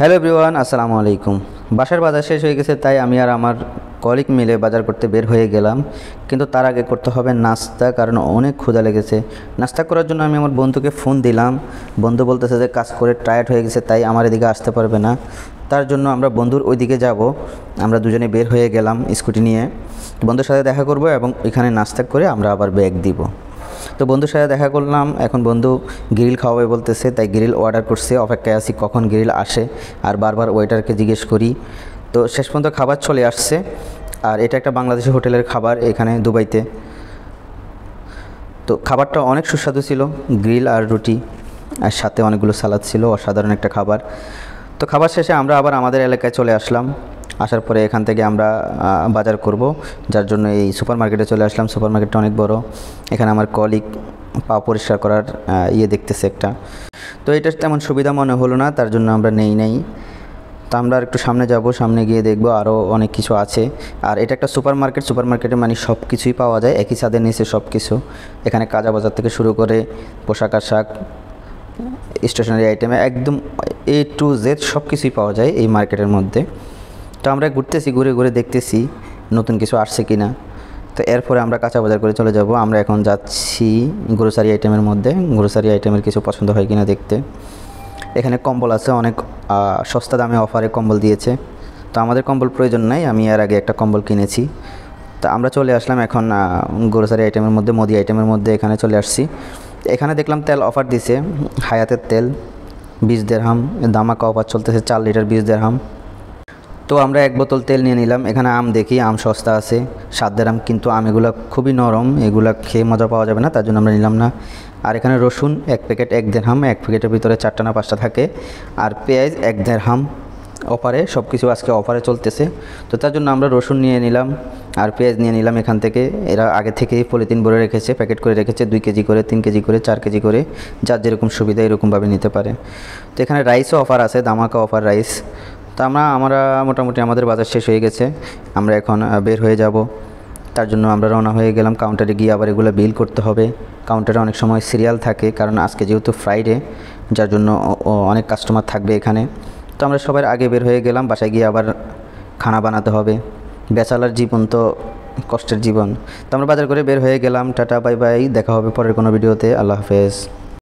Hello everyone, আসসালামু আলাইকুম। বাসার বাজার শেষ হয়ে গেছে, তাই আমি আর আমার কলিগ মিলে বাজার করতে বের হয়ে গেলাম। কিন্তু তার আগে করতে হবে নাস্তা, কারণ অনেক ক্ষুধা লেগেছে। নাস্তা করার জন্য আমি আমার বন্ধুকে ফোন দিলাম। বন্ধু বলতেছে যে কাজ করে টায়ার্ড হয়ে গেছে, তাই আমার এদিকে আসতে পারবে না। তার জন্য আমরা বন্ধুর ওইদিকে যাব। আমরা দুজনে বের হয়ে গেলাম স্কুটি নিয়ে। বন্ধুর সাথে দেখা করব এবং এখানে নাস্তা করে আমরা আবার ব্যাগ দিব। তো বন্ধুর সাথে দেখা করলাম। এখন বন্ধু গ্রিল খাওয়াবে বলতেছে, তাই গ্রিল অর্ডার করছে। অপেক্ষায় আছি কখন গ্রিল আসে, আর বারবার ওয়েটারকে জিজ্ঞেস করি। তো শেষ পর্যন্ত খাবার চলে আসছে। আর এটা একটা বাংলাদেশি হোটেলের খাবার এখানে দুবাইতে। তো খাবারটা অনেক সুস্বাদু ছিল, গ্রিল আর রুটি, আর সাথে অনেকগুলো সালাদ ছিল। অসাধারণ একটা খাবার। তো খাবার শেষে আমরা আবার আমাদের এলাকায় চলে আসলাম। আসার পরে এখান থেকে আমরা বাজার করব, যার জন্য এই সুপার মার্কেটে চলে আসলাম। সুপার মার্কেটটা অনেক বড়। এখানে আমার কলিগ পা পরিষ্কার করার দেখতেছে একটা। তো এটা তেমন সুবিধা মনে হলো না, তার জন্য আমরা নেই। তো আমরা আর একটু সামনে যাব, সামনে গিয়ে দেখব আরও অনেক কিছু আছে। আর এটা একটা সুপার মার্কেট। সুপার মার্কেটে মানে সব কিছুই পাওয়া যায়, একই ছাদের নিচে সব কিছু। এখানে কাঁচা বাজার থেকে শুরু করে পোশাক আশাক, স্টেশনারি আইটেমে একদম A to Z সব কিছুই পাওয়া যায় এই মার্কেটের মধ্যে। তো আমরা ঘুরতেছি, ঘুরে ঘুরে দেখতেছি নতুন কিছু আসছে কি না। তো এরপরে আমরা কাঁচা বাজার করে চলে যাব। আমরা এখন যাচ্ছি গ্রোসারি আইটেমের মধ্যে। গ্রোসারি আইটেমের কিছু পছন্দ হয় কিনা দেখতে। এখানে কম্বল আছে, অনেক সস্তা দামে অফারে কম্বল দিয়েছে। তো আমাদের কম্বল প্রয়োজন নাই, আমি এর আগে একটা কম্বল কিনেছি। তো আমরা চলে আসলাম এখন গ্রোসারি আইটেমের মধ্যে, মুদি আইটেমের মধ্যে এখানে চলে আসছি। এখানে দেখলাম তেল অফার দিছে, হায়াতের তেল 20 দিরহাম দামাকা অফার চলতেছে, 4 লিটার 20 দিরহাম। তো আমরা এক বোতল তেল নিয়ে নিলাম। এখানে আম দেখি, আম সস্তা আছে 7 দিরহাম, কিন্তু আম এগুলো খুবই নরম, এগুলো খেয়ে মজা পাওয়া যাবে না, তার জন্য আমরা নিলাম না। আর এখানে রসুন 1 প্যাকেট 1 দিরহাম, 1 প্যাকেটের ভিতরে 4টা না 5টা থাকে। আর পেঁয়াজ 1 দিরহাম অফারে, সব কিছু আজকে অফারে চলতেছে। তো তার জন্য আমরা রসুন নিয়ে নিলাম আর পেঁয়াজ নিয়ে নিলাম এখান থেকে। এরা আগে থেকেই পলিথিন ভরে রেখেছে, প্যাকেট করে রেখেছে, 2 কেজি করে, 3 কেজি করে, 4 কেজি করে, যার যেরকম সুবিধা এরকমভাবে নিতে পারে। তো এখানে রাইসও অফার আছে, দামাকা অফার রাইস। তো আমরা মোটামুটি আমাদের বাজার শেষ হয়ে গেছে, আমরা এখন বের হয়ে যাব। তার জন্য আমরা রওনা হয়ে গেলাম। কাউন্টারে গিয়ে আবার এগুলো বিল করতে হবে। কাউন্টারে অনেক সময় সিরিয়াল থাকে, কারণ আজকে যেহেতু ফ্রাইডে, যার জন্য অনেক কাস্টমার থাকবে এখানে। তো আমরা সবার আগে বের হয়ে গেলাম, বাসায় গিয়ে আবার খানা বানাতে হবে। ব্যাচেলার জীবন তো কষ্টের জীবন। তো আমরা বাজার করে বের হয়ে গেলাম। টাটা, বাই বাই, দেখা হবে পরের কোনো ভিডিওতে। আল্লাহ হাফেজ।